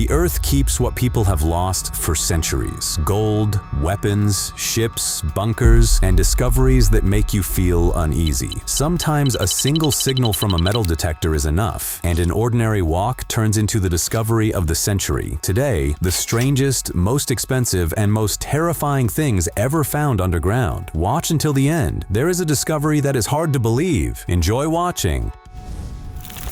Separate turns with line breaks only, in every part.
The Earth keeps what people have lost for centuries: gold, weapons, ships, bunkers, and discoveries that make you feel uneasy. Sometimes a single signal from a metal detector is enough, and an ordinary walk turns into the discovery of the century. Today, the strangest, most expensive, and most terrifying things ever found underground. Watch until the end. There is a discovery that is hard to believe. Enjoy watching.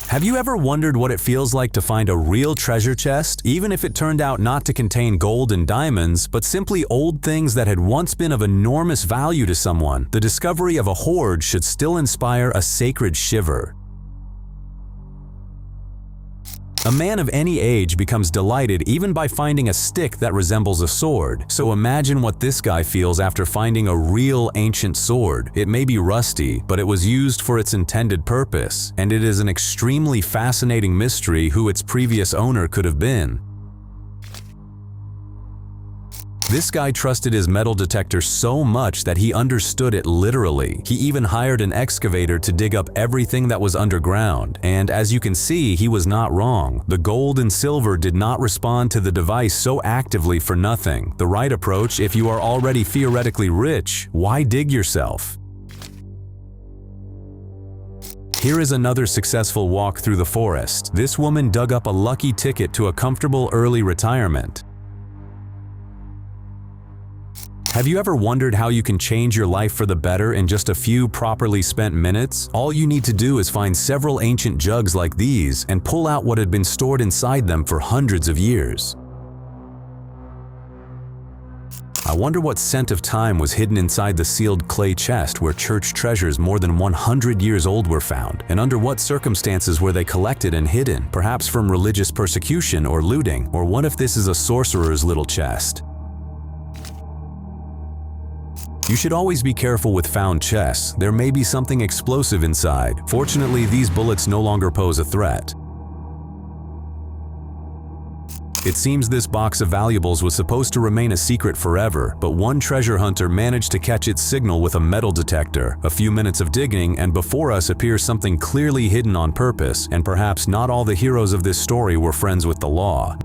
Have you ever wondered what it feels like to find a real treasure chest, even if it turned out not to contain gold and diamonds, but simply old things that had once been of enormous value to someone? The discovery of a hoard should still inspire a sacred shiver. A man of any age becomes delighted even by finding a stick that resembles a sword. So imagine what this guy feels after finding a real ancient sword. It may be rusty, but it was used for its intended purpose, and it is an extremely fascinating mystery who its previous owner could have been. This guy trusted his metal detector so much that he understood it literally. He even hired an excavator to dig up everything that was underground, and as you can see, he was not wrong. The gold and silver did not respond to the device so actively for nothing. The right approach: if you are already theoretically rich, why dig yourself? Here is another successful walk through the forest. This woman dug up a lucky ticket to a comfortable early retirement. Have you ever wondered how you can change your life for the better in just a few properly spent minutes? All you need to do is find several ancient jugs like these and pull out what had been stored inside them for hundreds of years. I wonder what scent of time was hidden inside the sealed clay chest where church treasures more than 100 years old were found, and under what circumstances were they collected and hidden, perhaps from religious persecution or looting, or what if this is a sorcerer's little chest? You should always be careful with found chests. There may be something explosive inside. Fortunately, these bullets no longer pose a threat. It seems this box of valuables was supposed to remain a secret forever, but one treasure hunter managed to catch its signal with a metal detector. A few minutes of digging, and before us appears something clearly hidden on purpose, and perhaps not all the heroes of this story were friends with the law.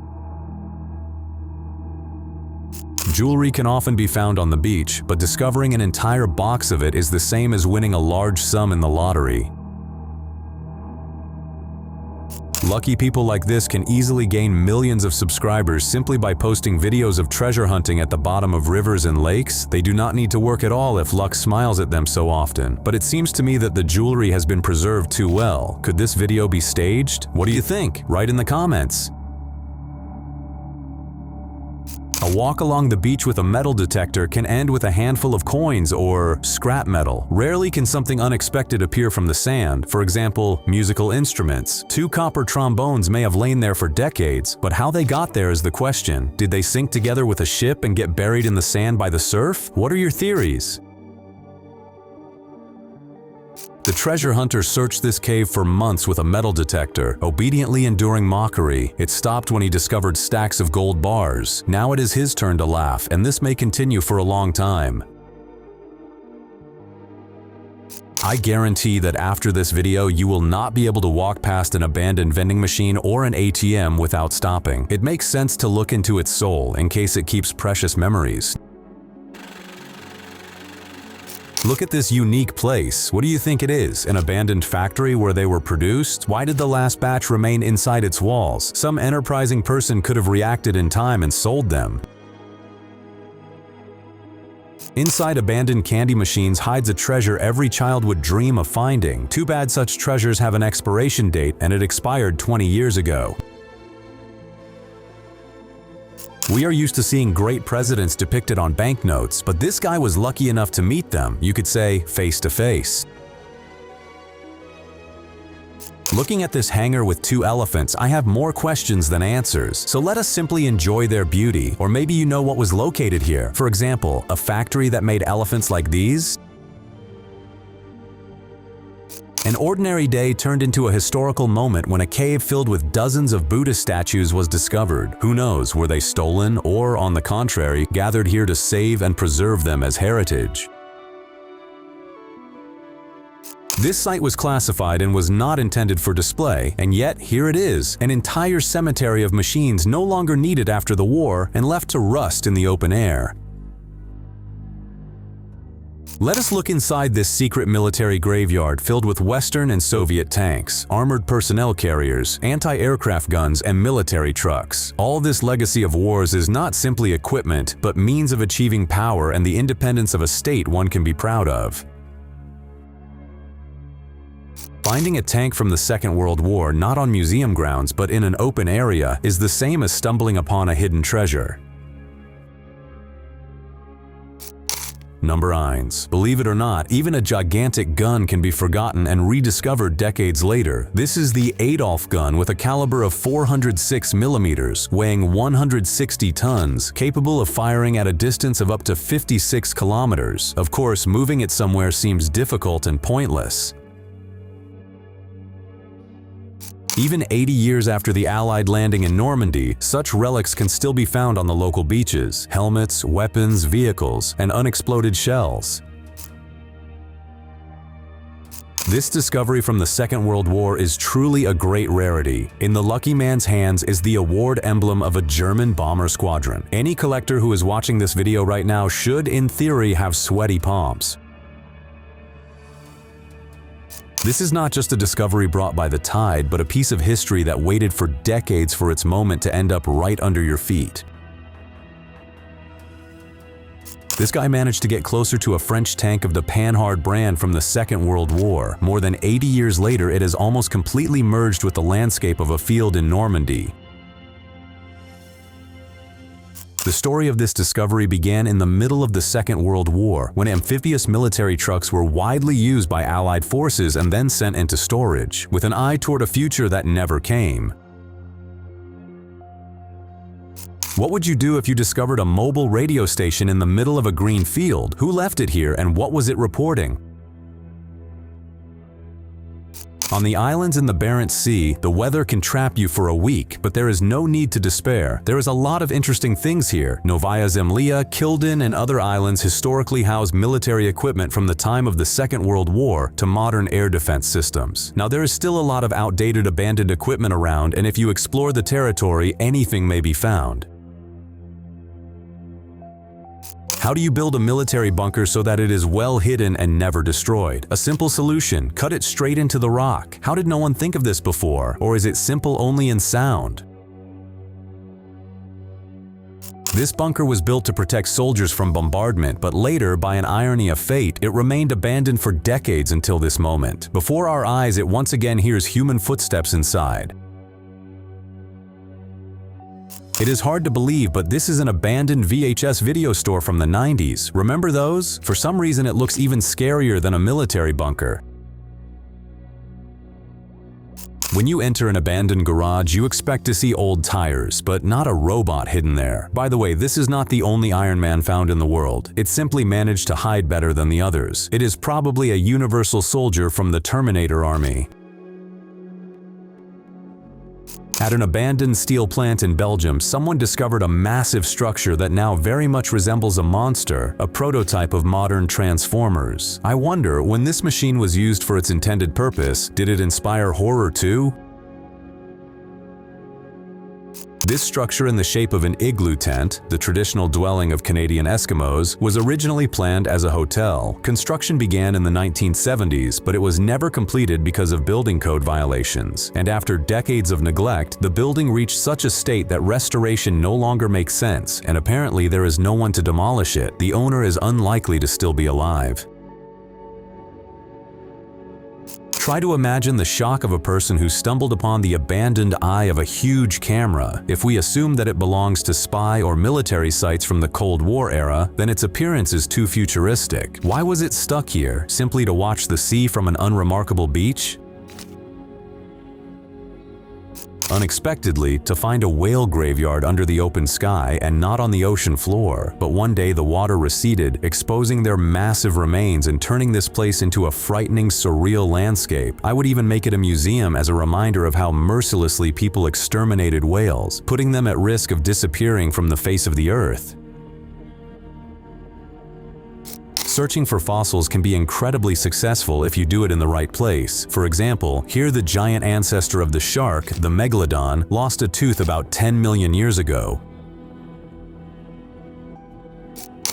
Jewelry can often be found on the beach, but discovering an entire box of it is the same as winning a large sum in the lottery. Lucky people like this can easily gain millions of subscribers simply by posting videos of treasure hunting at the bottom of rivers and lakes. They do not need to work at all if luck smiles at them so often. But it seems to me that the jewelry has been preserved too well. Could this video be staged? What do you think? Write in the comments. A walk along the beach with a metal detector can end with a handful of coins or scrap metal. Rarely can something unexpected appear from the sand. For example, musical instruments. 2 copper trombones may have lain there for decades, but how they got there is the question. Did they sink together with a ship and get buried in the sand by the surf? What are your theories? The treasure hunter searched this cave for months with a metal detector, obediently enduring mockery. It stopped when he discovered stacks of gold bars. Now it is his turn to laugh, and this may continue for a long time. I guarantee that after this video, you will not be able to walk past an abandoned vending machine or an ATM without stopping. It makes sense to look into its soul in case it keeps precious memories. Look at this unique place. What do you think it is? An abandoned factory where they were produced? Why did the last batch remain inside its walls? Some enterprising person could have reacted in time and sold them. Inside abandoned candy machines hides a treasure every child would dream of finding. Too bad such treasures have an expiration date and it expired 20 years ago. We are used to seeing great presidents depicted on banknotes, but this guy was lucky enough to meet them, you could say, face to face. Looking at this hangar with 2 elephants, I have more questions than answers. So let us simply enjoy their beauty, or maybe you know what was located here. For example, a factory that made elephants like these? An ordinary day turned into a historical moment when a cave filled with dozens of Buddhist statues was discovered. Who knows, were they stolen or, on the contrary, gathered here to save and preserve them as heritage? This site was classified and was not intended for display, and yet here it is, an entire cemetery of machines no longer needed after the war and left to rust in the open air. Let us look inside this secret military graveyard filled with Western and Soviet tanks, armored personnel carriers, anti-aircraft guns, and military trucks. All this legacy of wars is not simply equipment, but means of achieving power and the independence of a state one can be proud of. Finding a tank from the Second World War not on museum grounds but in an open area is the same as stumbling upon a hidden treasure. Number 9. Believe it or not, even a gigantic gun can be forgotten and rediscovered decades later. This is the Adolf gun with a caliber of 406 millimeters, weighing 160 tons, capable of firing at a distance of up to 56 kilometers. Of course, moving it somewhere seems difficult and pointless. Even 80 years after the Allied landing in Normandy, such relics can still be found on the local beaches: helmets, weapons, vehicles, and unexploded shells. This discovery from the Second World War is truly a great rarity. In the lucky man's hands is the award emblem of a German bomber squadron. Any collector who is watching this video right now should, in theory, have sweaty palms. This is not just a discovery brought by the tide, but a piece of history that waited for decades for its moment to end up right under your feet. This guy managed to get closer to a French tank of the Panhard brand from the Second World War. More than 80 years later, it has almost completely merged with the landscape of a field in Normandy. The story of this discovery began in the middle of the Second World War, when amphibious military trucks were widely used by Allied forces and then sent into storage, with an eye toward a future that never came. What would you do if you discovered a mobile radio station in the middle of a green field? Who left it here and what was it reporting? On the islands in the Barents Sea, the weather can trap you for a week, but there is no need to despair. There is a lot of interesting things here. Novaya Zemlya, Kilden, and other islands historically house military equipment from the time of the Second World War to modern air defense systems. Now, there is still a lot of outdated abandoned equipment around, and if you explore the territory, anything may be found. How do you build a military bunker so that it is well hidden and never destroyed? A simple solution: cut it straight into the rock. How did no one think of this before? Or is it simple only in sound? This bunker was built to protect soldiers from bombardment, but later, by an irony of fate, it remained abandoned for decades until this moment. Before our eyes, it once again hears human footsteps inside. It is hard to believe, but this is an abandoned VHS video store from the 90s. Remember those? For some reason, it looks even scarier than a military bunker. When you enter an abandoned garage, you expect to see old tires, but not a robot hidden there. By the way, this is not the only Iron Man found in the world. It simply managed to hide better than the others. It is probably a universal soldier from the Terminator army. At an abandoned steel plant in Belgium, someone discovered a massive structure that now very much resembles a monster, a prototype of modern Transformers. I wonder, when this machine was used for its intended purpose, did it inspire horror too? This structure in the shape of an igloo tent, the traditional dwelling of Canadian Eskimos, was originally planned as a hotel. Construction began in the 1970s, but it was never completed because of building code violations. And after decades of neglect, the building reached such a state that restoration no longer makes sense, and apparently there is no one to demolish it. The owner is unlikely to still be alive. Try to imagine the shock of a person who stumbled upon the abandoned eye of a huge camera. If we assume that it belongs to spy or military sites from the Cold War era, then its appearance is too futuristic. Why was it stuck here? Simply to watch the sea from an unremarkable beach? Unexpectedly, to find a whale graveyard under the open sky and not on the ocean floor. But one day the water receded, exposing their massive remains and turning this place into a frightening, surreal landscape. I would even make it a museum as a reminder of how mercilessly people exterminated whales, putting them at risk of disappearing from the face of the earth. Searching for fossils can be incredibly successful if you do it in the right place. For example, here the giant ancestor of the shark, the megalodon, lost a tooth about 10 million years ago.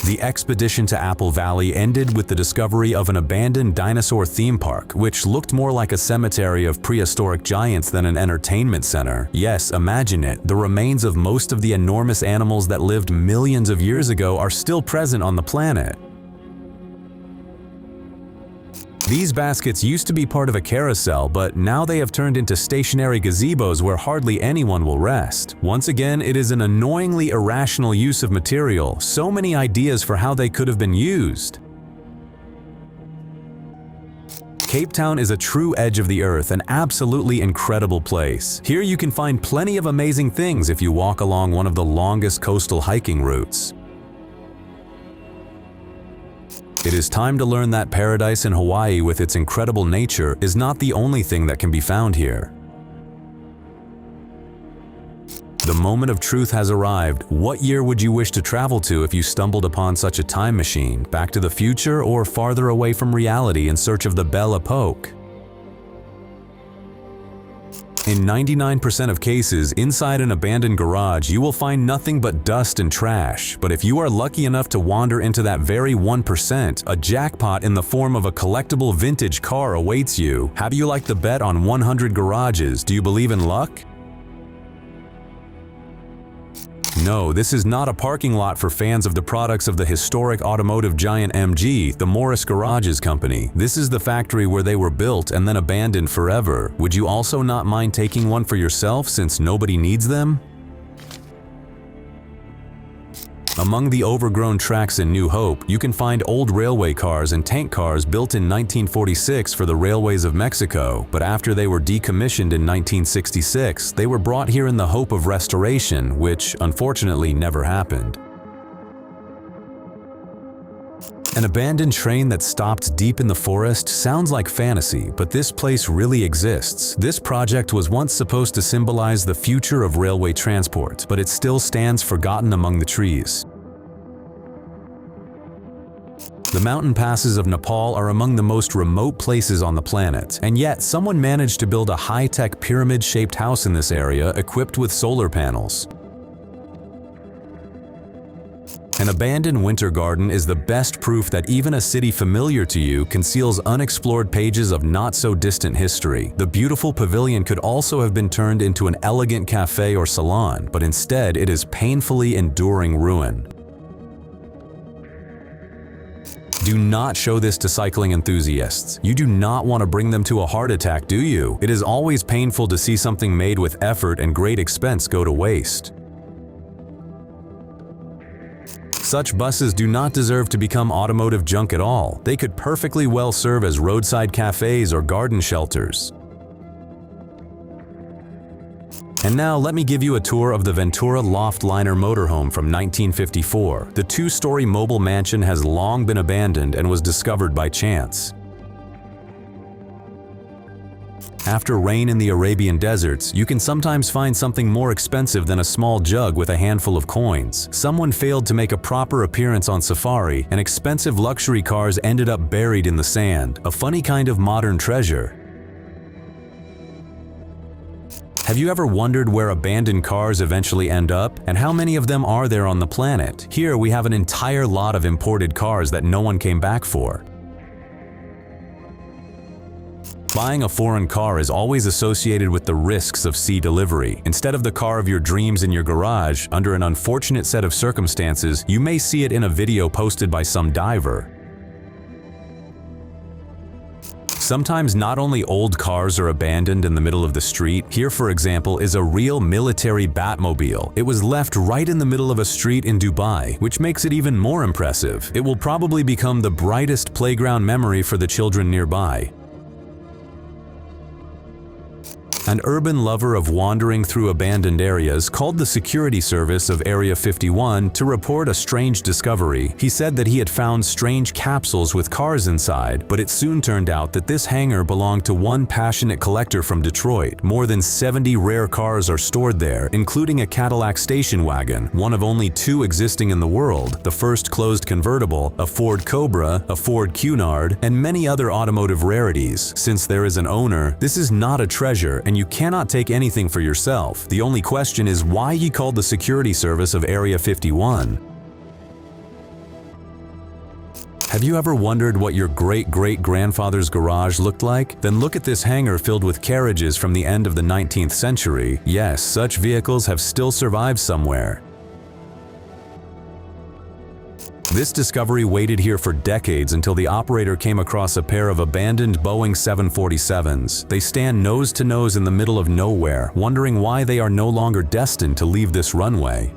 The expedition to Apple Valley ended with the discovery of an abandoned dinosaur theme park, which looked more like a cemetery of prehistoric giants than an entertainment center. Yes, imagine it. The remains of most of the enormous animals that lived millions of years ago are still present on the planet. These baskets used to be part of a carousel, but now they have turned into stationary gazebos where hardly anyone will rest. Once again, it is an annoyingly irrational use of material. So many ideas for how they could have been used. Cape Town is a true edge of the earth, an absolutely incredible place. Here you can find plenty of amazing things if you walk along one of the longest coastal hiking routes. It is time to learn that paradise in Hawaii with its incredible nature is not the only thing that can be found here. The moment of truth has arrived. What year would you wish to travel to if you stumbled upon such a time machine? Back to the future or farther away from reality in search of the Belle Epoque? In 99% of cases, inside an abandoned garage, you will find nothing but dust and trash. But if you are lucky enough to wander into that very 1%, a jackpot in the form of a collectible vintage car awaits you. How do you like the bet on 100 garages? Do you believe in luck? No, this is not a parking lot for fans of the products of the historic automotive giant MG, the Morris Garages Company. This is the factory where they were built and then abandoned forever. Would you also not mind taking one for yourself since nobody needs them? Among the overgrown tracks in New Hope, you can find old railway cars and tank cars built in 1946 for the railways of Mexico, but after they were decommissioned in 1966, they were brought here in the hope of restoration, which unfortunately never happened. An abandoned train that stopped deep in the forest sounds like fantasy, but this place really exists. This project was once supposed to symbolize the future of railway transport, but it still stands forgotten among the trees. The mountain passes of Nepal are among the most remote places on the planet, and yet someone managed to build a high-tech pyramid-shaped house in this area equipped with solar panels. An abandoned winter garden is the best proof that even a city familiar to you conceals unexplored pages of not-so-distant history. The beautiful pavilion could also have been turned into an elegant cafe or salon, but instead it is painfully enduring ruin. Do not show this to cycling enthusiasts. You do not want to bring them to a heart attack, do you? It is always painful to see something made with effort and great expense go to waste. Such buses do not deserve to become automotive junk at all. They could perfectly well serve as roadside cafes or garden shelters. And now let me give you a tour of the Ventura Loftliner motorhome from 1954. The two-story mobile mansion has long been abandoned and was discovered by chance. After rain in the Arabian deserts, you can sometimes find something more expensive than a small jug with a handful of coins. Someone failed to make a proper appearance on safari, and expensive luxury cars ended up buried in the sand. A funny kind of modern treasure. Have you ever wondered where abandoned cars eventually end up? And how many of them are there on the planet? Here we have an entire lot of imported cars that no one came back for. Buying a foreign car is always associated with the risks of sea delivery. Instead of the car of your dreams in your garage, under an unfortunate set of circumstances, you may see it in a video posted by some diver. Sometimes not only old cars are abandoned in the middle of the street. Here, for example, is a real military Batmobile. It was left right in the middle of a street in Dubai, which makes it even more impressive. It will probably become the brightest playground memory for the children nearby. An urban lover of wandering through abandoned areas called the security service of Area 51 to report a strange discovery. He said that he had found strange capsules with cars inside, but it soon turned out that this hangar belonged to one passionate collector from Detroit. More than 70 rare cars are stored there, including a Cadillac station wagon, one of only 2 existing in the world, the first closed convertible, a Ford Cobra, a Ford Cunard, and many other automotive rarities. Since there is an owner, this is not a treasure, and you cannot take anything for yourself. The only question is why he called the security service of Area 51. Have you ever wondered what your great-great-grandfather's garage looked like? Then look at this hangar filled with carriages from the end of the 19th century. Yes, such vehicles have still survived somewhere. This discovery waited here for decades until the operator came across a pair of abandoned Boeing 747s. They stand nose to nose in the middle of nowhere, wondering why they are no longer destined to leave this runway.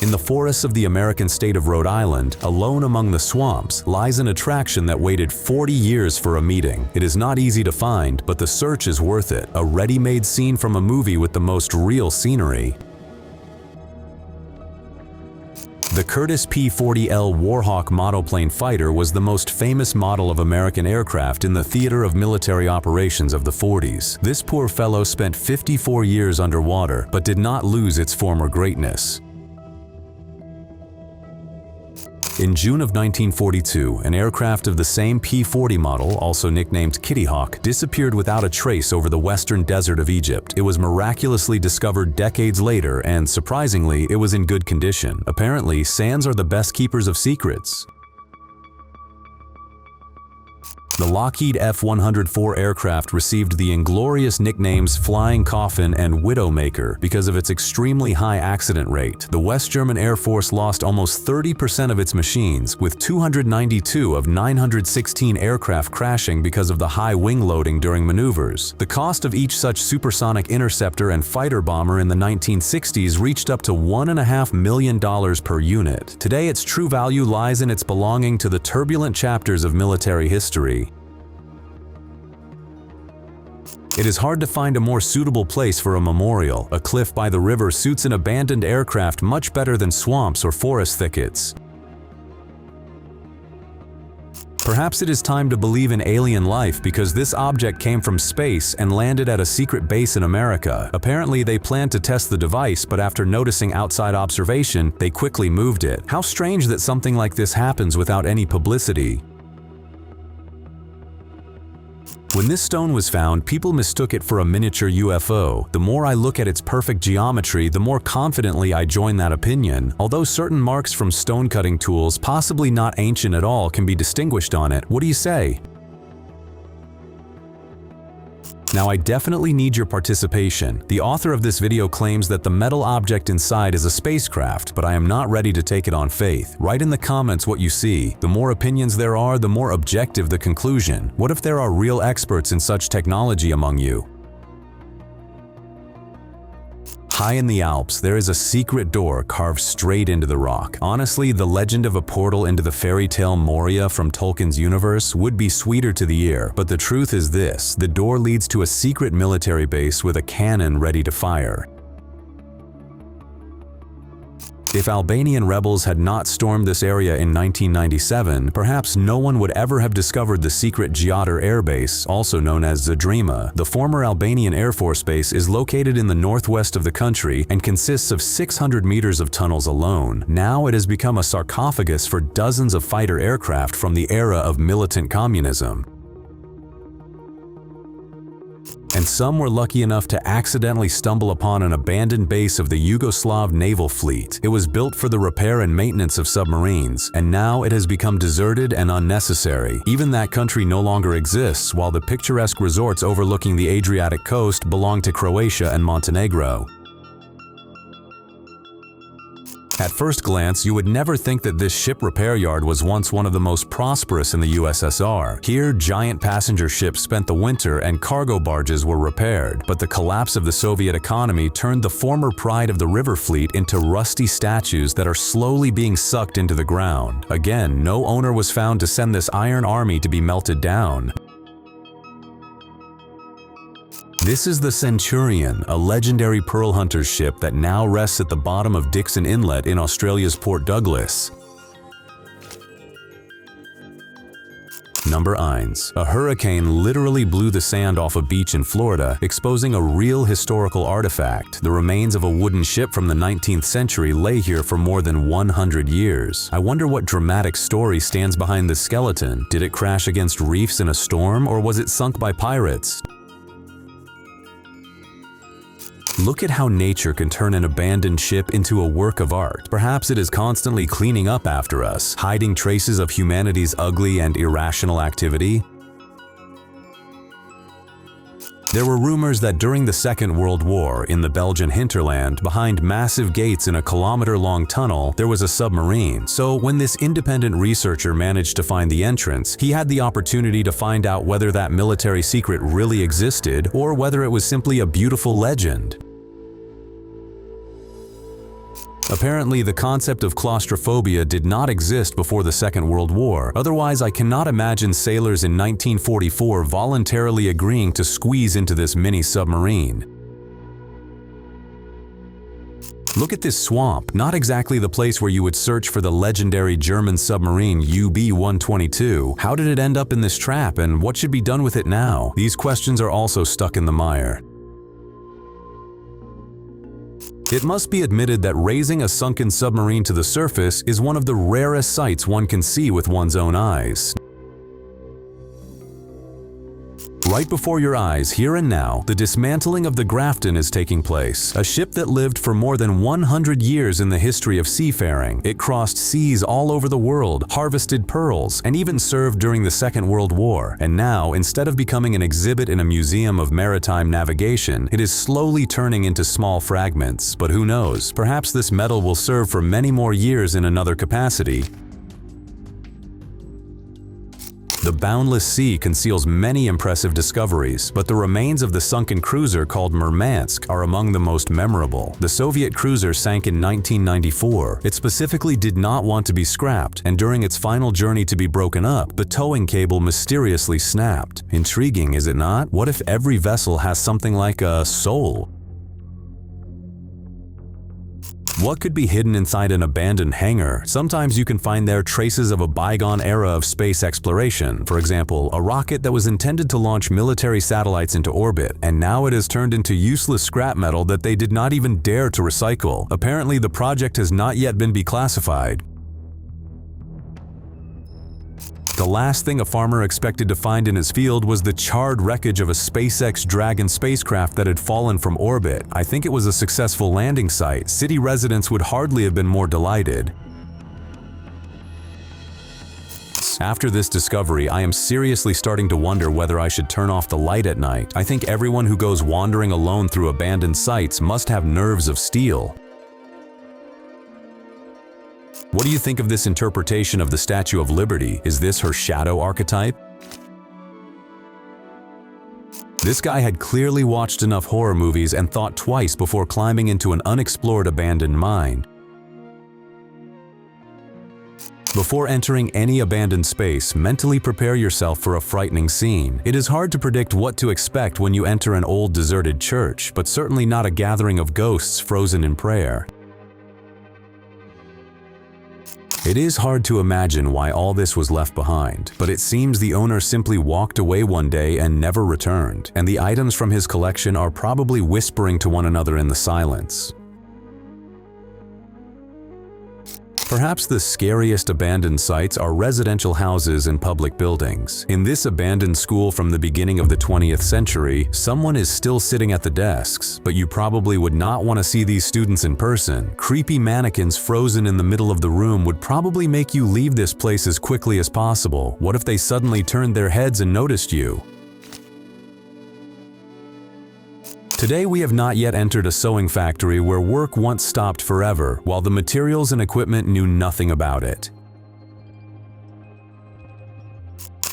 In the forests of the American state of Rhode Island, alone among the swamps, lies an attraction that waited 40 years for a meeting. It is not easy to find, but the search is worth it. A ready-made scene from a movie with the most real scenery. The Curtiss P-40L Warhawk monoplane fighter was the most famous model of American aircraft in the theater of military operations of the 40s. This poor fellow spent 54 years underwater, but did not lose its former greatness. In June of 1942, an aircraft of the same P-40 model, also nicknamed Kitty Hawk, disappeared without a trace over the western desert of Egypt. It was miraculously discovered decades later, and surprisingly, it was in good condition. Apparently, sands are the best keepers of secrets. The Lockheed F-104 aircraft received the inglorious nicknames Flying Coffin and Widowmaker because of its extremely high accident rate. The West German Air Force lost almost 30% of its machines, with 292 of 916 aircraft crashing because of the high wing loading during maneuvers. The cost of each such supersonic interceptor and fighter bomber in the 1960s reached up to $1.5 million per unit. Today, its true value lies in its belonging to the turbulent chapters of military history. It is hard to find a more suitable place for a memorial. A cliff by the river suits an abandoned aircraft much better than swamps or forest thickets. Perhaps it is time to believe in alien life because this object came from space and landed at a secret base in America. Apparently, they planned to test the device, but after noticing outside observation, they quickly moved it. How strange that something like this happens without any publicity. When this stone was found, people mistook it for a miniature UFO. The more I look at its perfect geometry, the more confidently I join that opinion. Although certain marks from stone cutting tools, possibly not ancient at all, can be distinguished on it. What do you say? Now, I definitely need your participation. The author of this video claims that the metal object inside is a spacecraft, but I am not ready to take it on faith. Write in the comments what you see. The more opinions there are, the more objective the conclusion. What if there are real experts in such technology among you? High in the Alps, there is a secret door carved straight into the rock. Honestly, the legend of a portal into the fairy tale Moria from Tolkien's universe would be sweeter to the ear, but the truth is this: the door leads to a secret military base with a cannon ready to fire. If Albanian rebels had not stormed this area in 1997, perhaps no one would ever have discovered the secret Gjatar Air Base, also known as Zadrima. The former Albanian Air Force Base is located in the northwest of the country and consists of 600 meters of tunnels alone. Now it has become a sarcophagus for dozens of fighter aircraft from the era of militant communism. And some were lucky enough to accidentally stumble upon an abandoned base of the Yugoslav naval fleet. It was built for the repair and maintenance of submarines, and now it has become deserted and unnecessary. Even that country no longer exists, while the picturesque resorts overlooking the Adriatic coast belong to Croatia and Montenegro. At first glance, you would never think that this ship repair yard was once one of the most prosperous in the USSR. Here, giant passenger ships spent the winter and cargo barges were repaired. But the collapse of the Soviet economy turned the former pride of the river fleet into rusty statues that are slowly being sucked into the ground. Again, no owner was found to send this iron army to be melted down. This is the Centurion, a legendary pearl hunter's ship that now rests at the bottom of Dixon Inlet in Australia's Port Douglas. Number 9. A hurricane literally blew the sand off a beach in Florida, exposing a real historical artifact. The remains of a wooden ship from the 19th century lay here for more than 100 years. I wonder what dramatic story stands behind the skeleton. Did it crash against reefs in a storm, or was it sunk by pirates? Look at how nature can turn an abandoned ship into a work of art. Perhaps it is constantly cleaning up after us, hiding traces of humanity's ugly and irrational activity. There were rumors that during the Second World War, in the Belgian hinterland, behind massive gates in a kilometer-long tunnel, there was a submarine. So when this independent researcher managed to find the entrance, he had the opportunity to find out whether that military secret really existed or whether it was simply a beautiful legend. Apparently, the concept of claustrophobia did not exist before the Second World War. Otherwise, I cannot imagine sailors in 1944 voluntarily agreeing to squeeze into this mini submarine. Look at this swamp, not exactly the place where you would search for the legendary German submarine UB-122. How did it end up in this trap, and what should be done with it now? These questions are also stuck in the mire. It must be admitted that raising a sunken submarine to the surface is one of the rarest sights one can see with one's own eyes. Right before your eyes, here and now, the dismantling of the Grafton is taking place, a ship that lived for more than 100 years in the history of seafaring. It crossed seas all over the world, harvested pearls, and even served during the Second World War. And now, instead of becoming an exhibit in a museum of maritime navigation, it is slowly turning into small fragments. But who knows, perhaps this metal will serve for many more years in another capacity. The boundless sea conceals many impressive discoveries, but the remains of the sunken cruiser called Murmansk are among the most memorable. The Soviet cruiser sank in 1994. It specifically did not want to be scrapped, and during its final journey to be broken up, the towing cable mysteriously snapped. Intriguing, is it not? What if every vessel has something like a soul? What could be hidden inside an abandoned hangar? Sometimes you can find there traces of a bygone era of space exploration. For example, a rocket that was intended to launch military satellites into orbit, and now it has turned into useless scrap metal that they did not even dare to recycle. Apparently, the project has not yet been declassified. The last thing a farmer expected to find in his field was the charred wreckage of a SpaceX Dragon spacecraft that had fallen from orbit. I think it was a successful landing site. City residents would hardly have been more delighted. After this discovery, I am seriously starting to wonder whether I should turn off the light at night. I think everyone who goes wandering alone through abandoned sites must have nerves of steel. What do you think of this interpretation of the Statue of Liberty? Is this her shadow archetype? This guy had clearly watched enough horror movies and thought twice before climbing into an unexplored abandoned mine. Before entering any abandoned space, mentally prepare yourself for a frightening scene. It is hard to predict what to expect when you enter an old deserted church, but certainly not a gathering of ghosts frozen in prayer. It is hard to imagine why all this was left behind, but it seems the owner simply walked away one day and never returned, and the items from his collection are probably whispering to one another in the silence. Perhaps the scariest abandoned sites are residential houses and public buildings. In this abandoned school from the beginning of the 20th century, someone is still sitting at the desks, but you probably would not want to see these students in person. Creepy mannequins frozen in the middle of the room would probably make you leave this place as quickly as possible. What if they suddenly turned their heads and noticed you? Today we have not yet entered a sewing factory where work once stopped forever, while the materials and equipment knew nothing about it.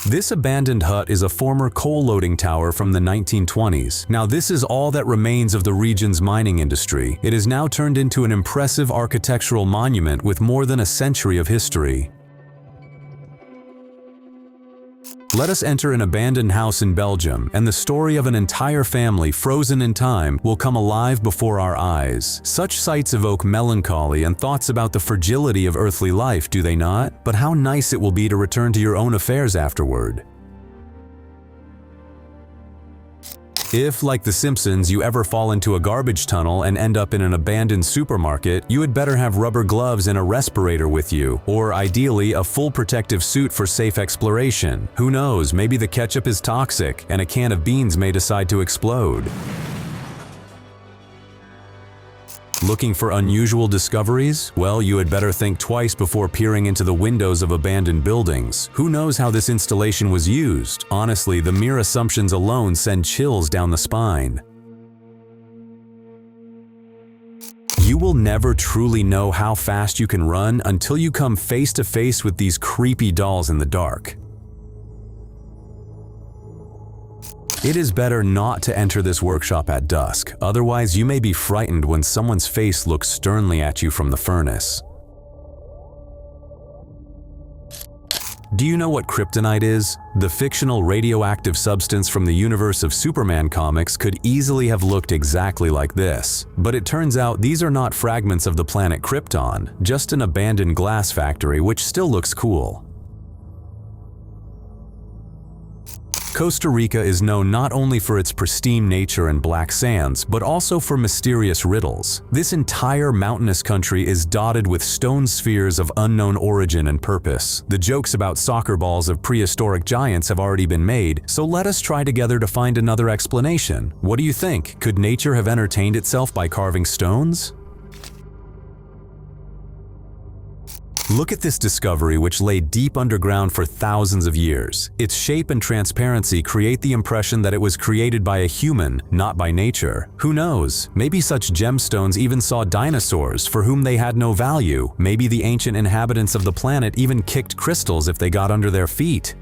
This abandoned hut is a former coal loading tower from the 1920s. Now this is all that remains of the region's mining industry. It is now turned into an impressive architectural monument with more than a century of history. Let us enter an abandoned house in Belgium, and the story of an entire family frozen in time will come alive before our eyes. Such sights evoke melancholy and thoughts about the fragility of earthly life, do they not? But how nice it will be to return to your own affairs afterward. If, like The Simpsons, you ever fall into a garbage tunnel and end up in an abandoned supermarket, you had better have rubber gloves and a respirator with you, or ideally a full protective suit for safe exploration. Who knows, maybe the ketchup is toxic and a can of beans may decide to explode. Looking for unusual discoveries? Well, you had better think twice before peering into the windows of abandoned buildings. Who knows how this installation was used? Honestly, the mere assumptions alone send chills down the spine. You will never truly know how fast you can run until you come face to face with these creepy dolls in the dark. It is better not to enter this workshop at dusk, otherwise you may be frightened when someone's face looks sternly at you from the furnace. Do you know what kryptonite is? The fictional radioactive substance from the universe of Superman comics could easily have looked exactly like this. But it turns out these are not fragments of the planet Krypton, just an abandoned glass factory which still looks cool. Costa Rica is known not only for its pristine nature and black sands, but also for mysterious riddles. This entire mountainous country is dotted with stone spheres of unknown origin and purpose. The jokes about soccer balls of prehistoric giants have already been made, so let us try together to find another explanation. What do you think? Could nature have entertained itself by carving stones? Look at this discovery which lay deep underground for thousands of years. Its shape and transparency create the impression that it was created by a human, not by nature. Who knows? Maybe such gemstones even saw dinosaurs for whom they had no value. Maybe the ancient inhabitants of the planet even kicked crystals if they got under their feet.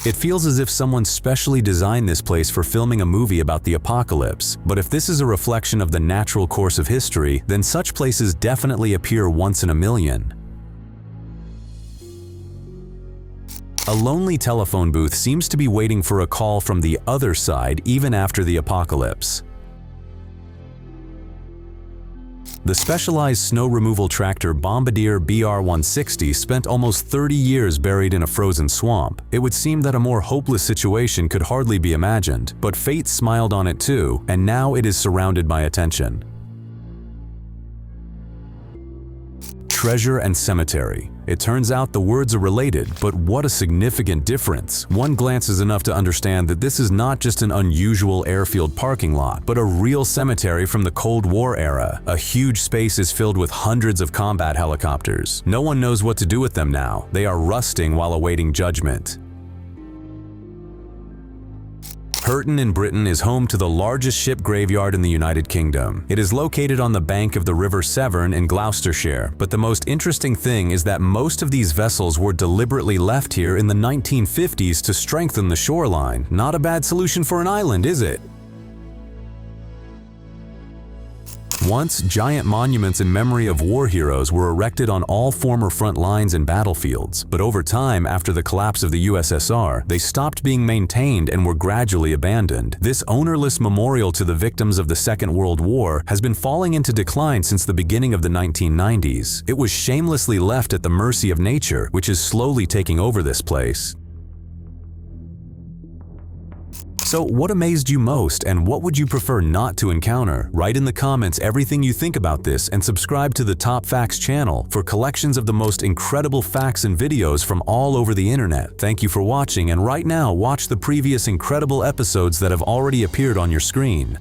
It feels as if someone specially designed this place for filming a movie about the apocalypse, but if this is a reflection of the natural course of history, then such places definitely appear once in a million. A lonely telephone booth seems to be waiting for a call from the other side even after the apocalypse. The specialized snow removal tractor Bombardier BR-160 spent almost 30 years buried in a frozen swamp. It would seem that a more hopeless situation could hardly be imagined, but fate smiled on it too, and now it is surrounded by attention. Treasure and cemetery. It turns out the words are related, but what a significant difference. One glance is enough to understand that this is not just an unusual airfield parking lot, but a real cemetery from the Cold War era. A huge space is filled with hundreds of combat helicopters. No one knows what to do with them now. They are rusting while awaiting judgment. Herton in Britain is home to the largest ship graveyard in the United Kingdom. It is located on the bank of the River Severn in Gloucestershire, but the most interesting thing is that most of these vessels were deliberately left here in the 1950s to strengthen the shoreline. Not a bad solution for an island, is it? Once, giant monuments in memory of war heroes were erected on all former front lines and battlefields, but over time, after the collapse of the USSR, they stopped being maintained and were gradually abandoned. This ownerless memorial to the victims of the Second World War has been falling into decline since the beginning of the 1990s. It was shamelessly left at the mercy of nature, which is slowly taking over this place. So what amazed you most, and what would you prefer not to encounter? Write in the comments everything you think about this and subscribe to the Top Facts channel for collections of the most incredible facts and videos from all over the internet. Thank you for watching, and right now watch the previous incredible episodes that have already appeared on your screen.